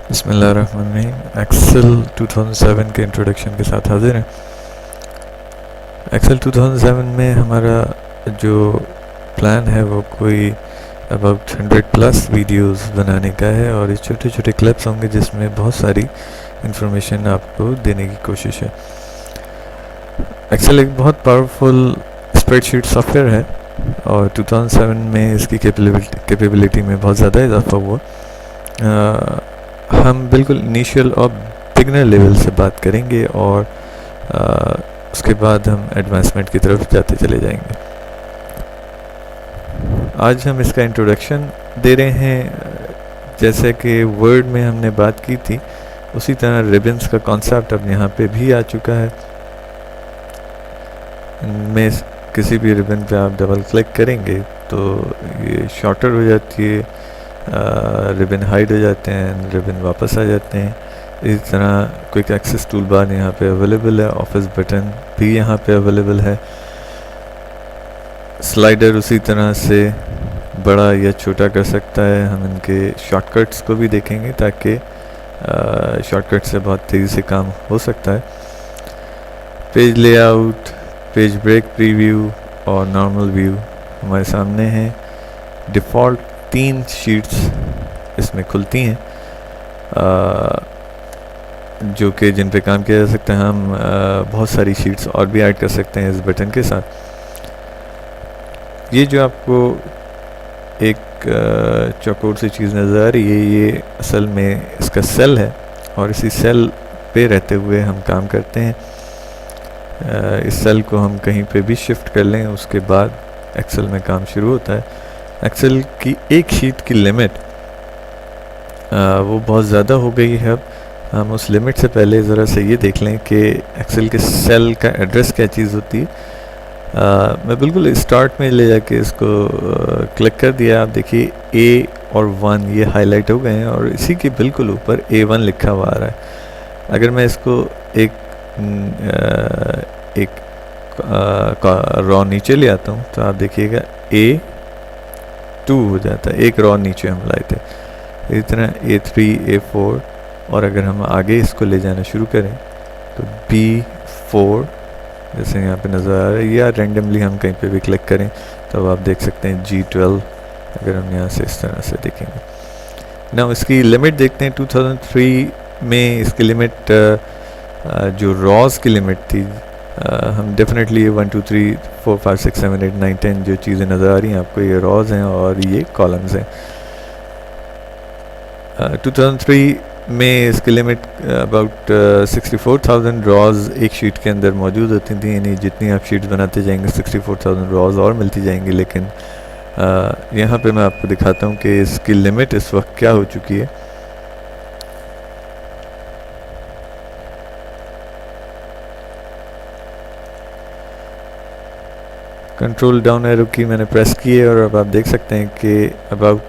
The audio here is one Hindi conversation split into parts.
बिस्मिल्लाहिर्रहमानिर्रहीम। एक्सेल 2007 के इंट्रोडक्शन के साथ हाजिर हैं। एक्सेल 2007 में हमारा जो प्लान है वो कोई अबाउट 100 प्लस वीडियोस बनाने का है और ये छोटे छोटे क्लिप्स होंगे जिसमें बहुत सारी इंफॉर्मेशन आपको देने की कोशिश है। एक्सेल एक बहुत पावरफुल स्प्रेडशीट सॉफ्टवेयर है और 2007 में इसकी कैपेबिलिटी में बहुत ज़्यादा इजाफा हुआ। हम बिल्कुल इनिशियल और बिगनर लेवल से बात करेंगे और उसके बाद हम एडवांसमेंट की तरफ जाते चले जाएंगे। आज हम इसका इंट्रोडक्शन दे रहे हैं। जैसे कि वर्ड में हमने बात की थी उसी तरह रिबन्स का कॉन्सेप्ट अब यहाँ पे भी आ चुका है। इनमें किसी भी रिबन पे आप डबल क्लिक करेंगे तो ये शॉर्टर हो जाती है, रिबन हाइड हो जाते हैं, रिबन वापस आ जाते हैं। इस तरह क्विक एक्सेस टूल बार यहाँ पे अवेलेबल है, ऑफिस बटन भी यहाँ पे अवेलेबल है। स्लाइडर उसी तरह से बड़ा या छोटा कर सकता है। हम इनके शॉर्टकट्स को भी देखेंगे ताकि शॉर्टकट से बहुत तेज़ी से काम हो सकता है। Page layout, page break preview और नॉर्मल व्यू हमारे सामने हैं। डिफ़ॉल्ट 3 शीट्स इसमें खुलती हैं जो कि जिन पे काम किया जा सकता है। हम बहुत सारी शीट्स और भी ऐड कर सकते हैं इस बटन के साथ। ये जो आपको एक चौकोर सी चीज़ नज़र आ रही है ये असल में इसका सेल है और इसी सेल पे रहते हुए हम काम करते हैं। इस सेल को हम कहीं पे भी शिफ्ट कर लें उसके बाद एक्सेल में काम शुरू होता है। एक्सेल की एक शीट की लिमिट वो बहुत ज़्यादा हो गई है। अब हम उस लिमिट से पहले ज़रा से ये देख लें कि एक्सेल के सेल का एड्रेस क्या चीज़ होती है। मैं बिल्कुल स्टार्ट में ले जाके इसको क्लिक कर दिया। आप देखिए A और 1 ये हाईलाइट हो गए हैं और इसी के बिल्कुल ऊपर A1 लिखा हुआ आ रहा है। अगर मैं इसको एक रॉ नीचे ले आता हूँ तो आप देखिएगा A2 हो जाता है, एक रॉ नीचे हम लाए थे। इसी तरह A3, A4 और अगर हम आगे इसको ले जाना शुरू करें तो B4 जैसे यहाँ पे नज़र आ रहा है, या रैंडमली हम कहीं पे भी क्लिक करें तो आप देख सकते हैं G12। अगर हम यहाँ से इस तरह से देखेंगे ना, इसकी लिमिट देखते हैं। 2003 में इसकी लिमिट जो रॉज की लिमिट थी, हम डेफिनेटली 1 2 3 4 5 6 7 8 9 10 जो चीज़ें नज़र आ रही हैं आपको ये रॉज हैं और ये कॉलम्स हैं। 2003 में इसकी लिमिट अबाउट 64,000 रॉज एक शीट के अंदर मौजूद होती थी। यानी जितनी आप शीट्स बनाते जाएंगे 64,000 रॉज और मिलती जाएंगी। लेकिन यहाँ पे मैं आपको दिखाता हूँ कि इसकी लिमिट इस वक्त क्या हो चुकी है। कंट्रोल डाउन एरो की मैंने प्रेस की है और अब आप देख सकते हैं कि अबाउट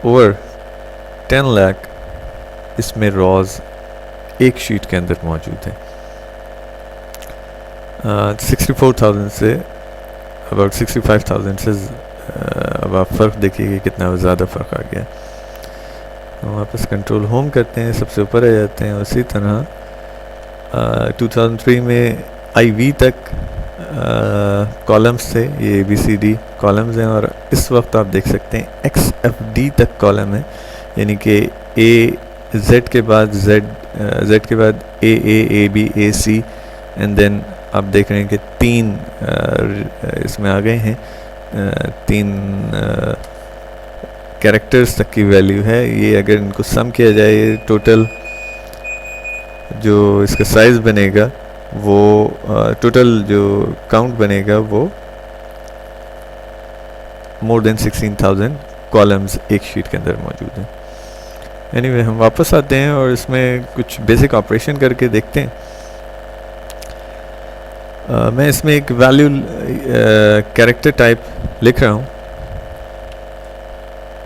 ओवर 10 लाख इसमें रॉज एक शीट के अंदर मौजूद है। 64,000 से अबाउट 65,000 से अब आप फ़र्क देखिए कितना ज़्यादा फ़र्क आ गया। हम वापस कंट्रोल होम करते हैं, सबसे ऊपर आ जाते हैं। उसी तरह 2003 में IV तक कॉलम्स थे, ये ABCD कॉलम्स हैं और इस वक्त आप देख सकते हैं XFD तक कॉलम है। यानी कि Z के बाद Z के बाद AA, AB, AC and then आप देख रहे हैं कि 3 इसमें आ गए हैं। 3 कैरेक्टर्स तक की वैल्यू है। ये अगर इनको सम किया जाए टोटल जो इसका साइज़ बनेगा वो टोटल जो काउंट बनेगा वो मोर देन 16,000 कॉलम्स एक शीट के अंदर मौजूद हैं। एनीवे हम वापस आते हैं और इसमें कुछ बेसिक ऑपरेशन करके देखते हैं। मैं इसमें एक वैल्यू कैरेक्टर टाइप लिख रहा हूँ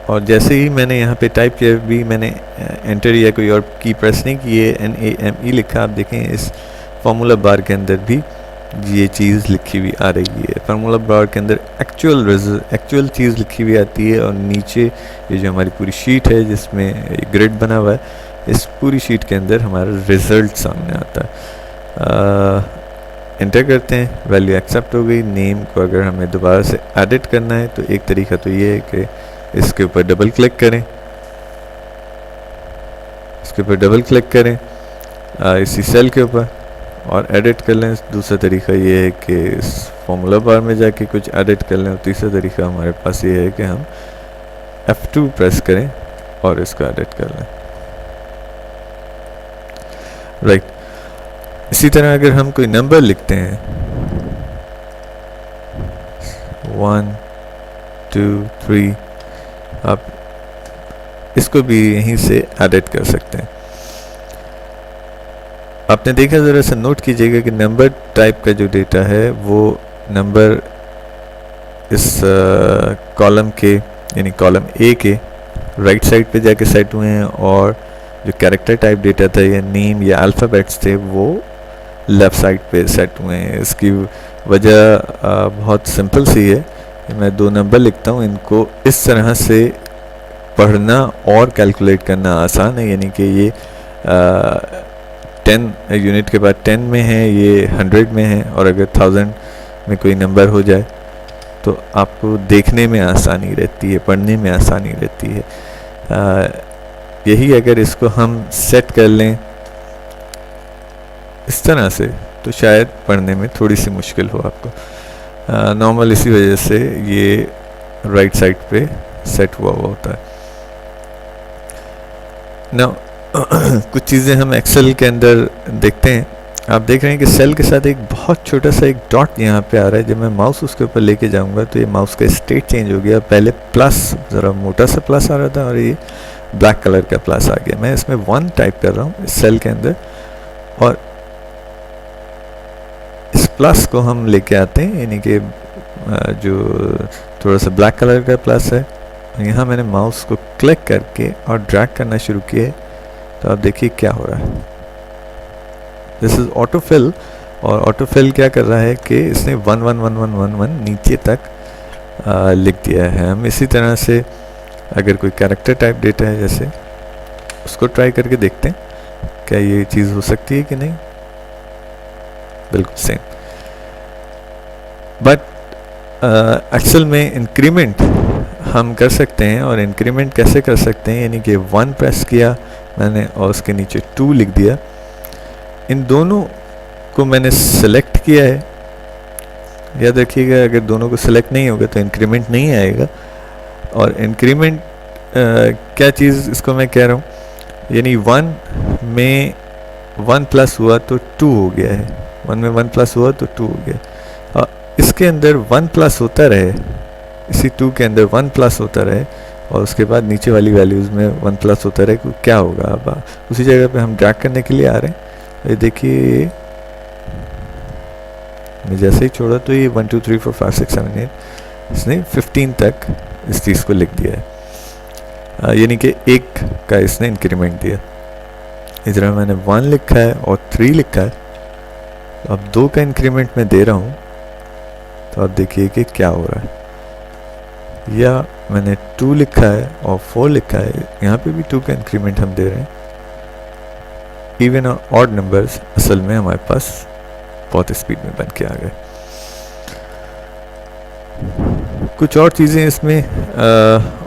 और जैसे ही मैंने यहाँ पे टाइप किया भी मैंने एंटर या कोई और की प्रेस नहीं की है, NAME लिखा। आप देखें इस फार्मूला बार के अंदर भी ये चीज़ लिखी हुई आ रही है। फार्मूला बार के अंदर एक्चुअल चीज़ लिखी हुई आती है, और नीचे ये जो हमारी पूरी शीट है जिसमें ग्रिड बना हुआ है, इस पूरी शीट के अंदर हमारा रिज़ल्ट सामने आता है। एंटर करते हैं, वैल्यू एक्सेप्ट हो गई। नेम को अगर हमें दोबारा से एडिट करना है तो एक तरीका तो ये है कि इसके ऊपर डबल क्लिक करें, इसके ऊपर डबल क्लिक करें इसी सेल के ऊपर और एडिट कर लें। दूसरा तरीका ये है कि इस फॉर्मूला बार में जाके कुछ एडिट कर लें, और तीसरा तरीका हमारे पास ये है कि हम F2 प्रेस करें और इसको एडिट कर लें। राइट, इसी तरह अगर हम कोई नंबर लिखते हैं 1 2 3, आप इसको भी यहीं से एडिट कर सकते हैं। आपने देखा, ज़रा सा नोट कीजिएगा कि नंबर टाइप का जो डेटा है वो नंबर इस कॉलम के यानी कॉलम ए के राइट साइड पे जाके सेट हुए हैं, और जो कैरेक्टर टाइप डेटा था या नेम या अल्फ़ाबेट्स थे वो लेफ़्ट साइड पे सेट हुए हैं। इसकी वजह बहुत सिंपल सी है कि मैं दो नंबर लिखता हूँ, इनको इस तरह से पढ़ना और कैलकुलेट करना आसान है, यानी कि ये 10 यूनिट के बाद 10 में है, ये 100 में है, और अगर 1000 में कोई नंबर हो जाए तो आपको देखने में आसानी रहती है, पढ़ने में आसानी रहती है। यही अगर इसको हम सेट कर लें इस तरह से तो शायद पढ़ने में थोड़ी सी मुश्किल हो आपको। नॉर्मल इसी वजह से ये राइट साइड पे सेट हुआ होता है। ना कुछ चीज़ें हम एक्सेल के अंदर देखते हैं। आप देख रहे हैं कि सेल के साथ एक बहुत छोटा सा एक डॉट यहाँ पे आ रहा है। जब मैं माउस उसके ऊपर लेके जाऊँगा तो ये माउस का स्टेट चेंज हो गया। पहले प्लस, ज़रा मोटा सा प्लस आ रहा था, और ये ब्लैक कलर का प्लस आ गया। मैं इसमें 1 टाइप कर रहा हूँ इस सेल के अंदर, और इस प्लस को हम लेके आते हैं, यानी कि जो थोड़ा सा ब्लैक कलर का प्लस है, यहाँ मैंने माउस को क्लिक करके और ड्रैग करना शुरू किया, तो आप देखिए क्या हो रहा है। दिस इज़ ऑटोफिल, और ऑटोफिल क्या कर रहा है कि इसने 1 1 1 1 1 1 नीचे तक लिख दिया है। हम इसी तरह से अगर कोई कैरेक्टर टाइप डेटा है जैसे, उसको ट्राई करके देखते हैं क्या ये चीज़ हो सकती है कि नहीं। बिल्कुल सेम, बट एक्सेल में इंक्रीमेंट हम कर सकते हैं। और इंक्रीमेंट कैसे कर सकते हैं, यानी कि 1 प्रेस किया मैंने और उसके नीचे 2 लिख दिया। इन दोनों को मैंने सेलेक्ट किया है। याद रखिएगा, अगर दोनों को सेलेक्ट नहीं होगा तो इंक्रीमेंट नहीं आएगा। और इंक्रीमेंट क्या चीज़ इसको मैं कह रहा हूँ, यानी 1 में 1 प्लस हुआ तो 2 हो गया है, 1 में 1 प्लस हुआ तो 2 हो गया। और इसके अंदर 1 प्लस होता रहे, इसी 2 के अंदर 1 प्लस होता रहे, और उसके बाद नीचे वाली वैल्यूज़ में 1 प्लस होता रहे, तो क्या होगा। अब उसी जगह पे हम ड्रैग करने के लिए आ रहे हैं। ये देखिए, मैं जैसे ही छोड़ा तो ये 1 2 3 4 5 6 7 8 इसने 15 तक इस चीज़ को लिख दिया है, यानी कि 1 का इसने इंक्रीमेंट दिया। इस तरह मैंने 1 लिखा है और 3 लिखा है, अब 2 का इंक्रीमेंट मैं दे रहा हूँ, तो आप देखिए कि क्या हो रहा है। या मैंने 2 लिखा है और 4 लिखा है, यहाँ पे भी 2 का इंक्रीमेंट हम दे रहे हैं। इवन और ऑड नंबर्स असल में हमारे पास बहुत स्पीड में बन के आ गए। कुछ और चीज़ें इसमें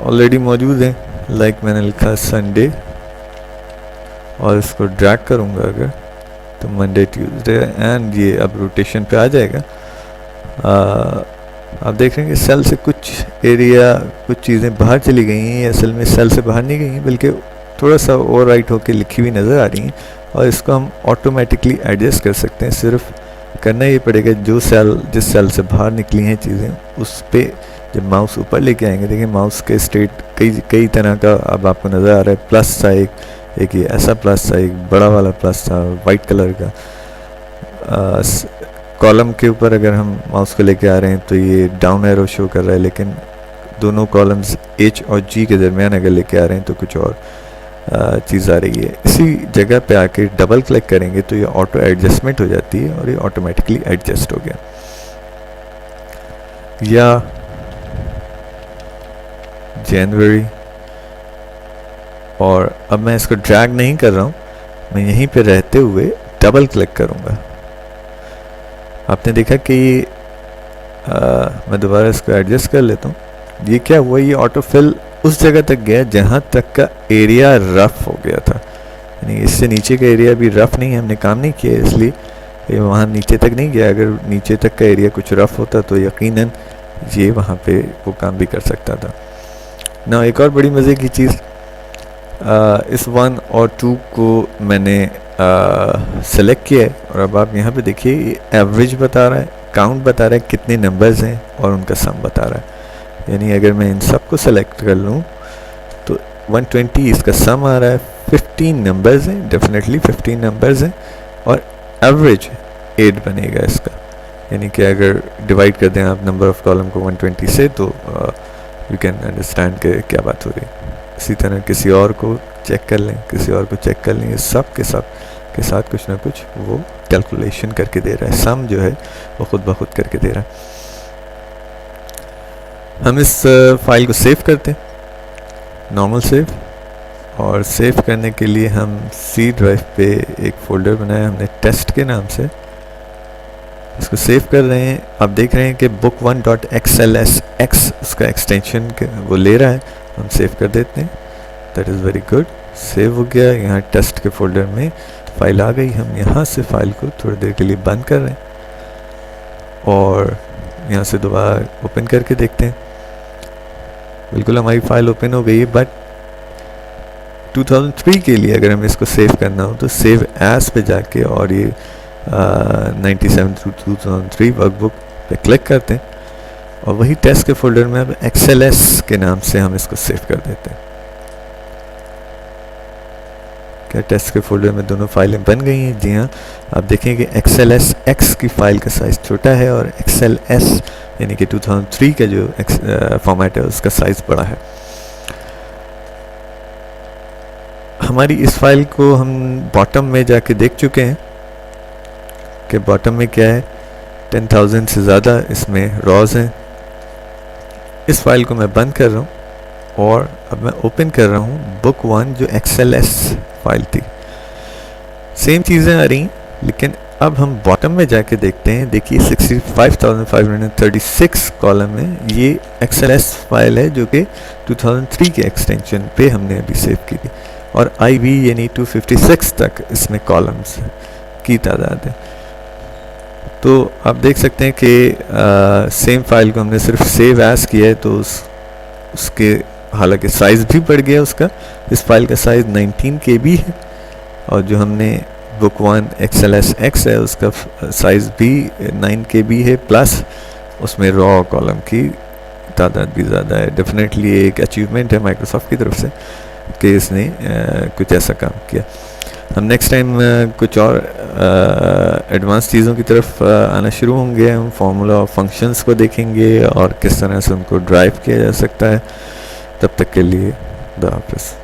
ऑलरेडी मौजूद हैं, लाइक मैंने लिखा संडे, और इसको ड्रैग करूँगा अगर तो मंडे ट्यूसडे, एंड ये अब रोटेशन पे आ जाएगा। आप देख रहे हैं कि सेल से कुछ एरिया, कुछ चीज़ें बाहर चली गई हैं। असल में सेल से बाहर नहीं गई हैं, बल्कि थोड़ा सा ओवर राइट होकर लिखी हुई नज़र आ रही हैं, और इसको हम ऑटोमेटिकली एडजस्ट कर सकते हैं। सिर्फ करना ये पड़ेगा, जो सेल जिस सेल से बाहर निकली हैं चीज़ें, उस पर जब माउस ऊपर लेके आएंगे, देखिए माउस के स्टेट कई तरह का अब आपको नज़र आ रहा है। प्लस था एक ये ऐसा प्लस था, एक बड़ा वाला प्लस था वाइट कलर का। कॉलम के ऊपर अगर हम माउस को लेके आ रहे हैं तो ये डाउन एरो शो कर रहा है, लेकिन दोनों कॉलम्स H और G के दरमियान अगर लेके आ रहे हैं तो कुछ और चीज़ आ रही है। इसी जगह पे आके डबल क्लिक करेंगे तो ये ऑटो एडजस्टमेंट हो जाती है और ये ऑटोमेटिकली एडजस्ट हो गया। या जनवरी, और अब मैं इसको ड्रैग नहीं कर रहा हूँ, मैं यहीं पे रहते हुए डबल क्लिक करूँगा। आपने देखा कि मैं दोबारा इसको एडजस्ट कर लेता हूँ, ये क्या हुआ, ये ऑटो फिल उस जगह तक गया जहाँ तक का एरिया रफ हो गया था, यानी इससे नीचे का एरिया भी रफ नहीं है, हमने काम नहीं किया इसलिए ये वहाँ नीचे तक नहीं गया। अगर नीचे तक का एरिया कुछ रफ होता तो यकीनन ये वहाँ पे वो काम भी कर सकता था ना। एक और बड़ी मज़े की चीज़, इस 1 और 2 को मैंने सेलेक्ट किया है और अब आप यहाँ पे देखिए एवरेज बता रहा है, काउंट बता रहा है कितने नंबर्स हैं और उनका सम बता रहा है। यानी अगर मैं इन सब को सेलेक्ट कर लूँ तो 120 इसका सम आ रहा है, 15 नंबर्स हैं, डेफिनेटली 15 नंबर्स हैं और एवरेज 8 बनेगा इसका। यानी कि अगर डिवाइड कर दें आप नंबर ऑफ कॉलम को 120 से तो यू कैन अंडरस्टैंड के क्या बात हो रही है। इसी तरह किसी और को चेक कर लें, किसी और को चेक कर लें, ये सब के सब के साथ कुछ ना कुछ वो कैलकुलेशन करके दे रहा है, सम जो है वो खुद ब खुद करके दे रहा है। हम इस फाइल को सेव करते हैं, नॉर्मल सेव, और सेव करने के लिए हम सी ड्राइव पे एक फ़ोल्डर बनाया हमने टेस्ट के नाम से, इसको सेव कर रहे हैं। आप देख रहे हैं कि book1.xlsx उसका एक्सटेंशन वो ले रहा है, हम सेव कर देते हैं। That is very good, save हो गया। यहाँ टेस्ट के फोल्डर में फाइल आ गई। हम यहाँ से फाइल को थोड़ी देर के लिए बंद कर रहे हैं और यहाँ से दोबारा ओपन करके देखते हैं। बिल्कुल हमारी फाइल ओपन हो गई है, बट 2003 के लिए अगर हमें इसको सेव करना हो तो सेव एज पे जाके और ये 97 थ्रू 2003 वर्कबुक पे क्लिक करते हैं और वही टेस्ट के फोल्डर में अब XLS के नाम से हम इसको सेव कर देते हैं। क्या टेस्ट के फोल्डर में दोनों फाइलें बन गई हैं? जी हाँ, आप देखें कि XLSX की फाइल का साइज़ छोटा है और XLS यानी कि 2003 का जो फॉर्मेट है उसका साइज़ बड़ा है। हमारी इस फाइल को हम बॉटम में जाके देख चुके हैं कि बॉटम में क्या है, 10,000 से ज़्यादा इसमें रॉज हैं। इस फाइल को मैं बंद कर रहा हूँ और अब मैं ओपन कर रहा हूँ बुक 1 जो XLS फाइल थी। सेम चीज़ें आ रही, लेकिन अब हम बॉटम में जाके देखते हैं। देखिए 65,536 कॉलम में ये XLS फाइल है जो कि 2003 के एक्सटेंशन पे हमने अभी सेव की थी और IV यानी 256 तक इसमें कॉलम्स की तादाद है। तो आप देख सकते हैं कि सेम फाइल को हमने सिर्फ सेव एज किया है तो उसके हालांकि साइज़ भी बढ़ गया उसका। इस फाइल का साइज़ 19 KB है और जो हमने बुक 1 XLSX है उसका साइज़ भी 9 KB है, प्लस उसमें रॉ कॉलम की तादाद भी ज़्यादा है। डेफिनेटली एक अचीवमेंट है माइक्रोसॉफ्ट की तरफ से कि इसने कुछ ऐसा काम किया। हम नेक्स्ट टाइम कुछ और एडवांस चीज़ों की तरफ आना शुरू होंगे। हम फार्मूला और फंक्शंस को देखेंगे और किस तरह से उनको ड्राइव किया जा सकता है। तब तक के लिए खुदा हाफ़िज़।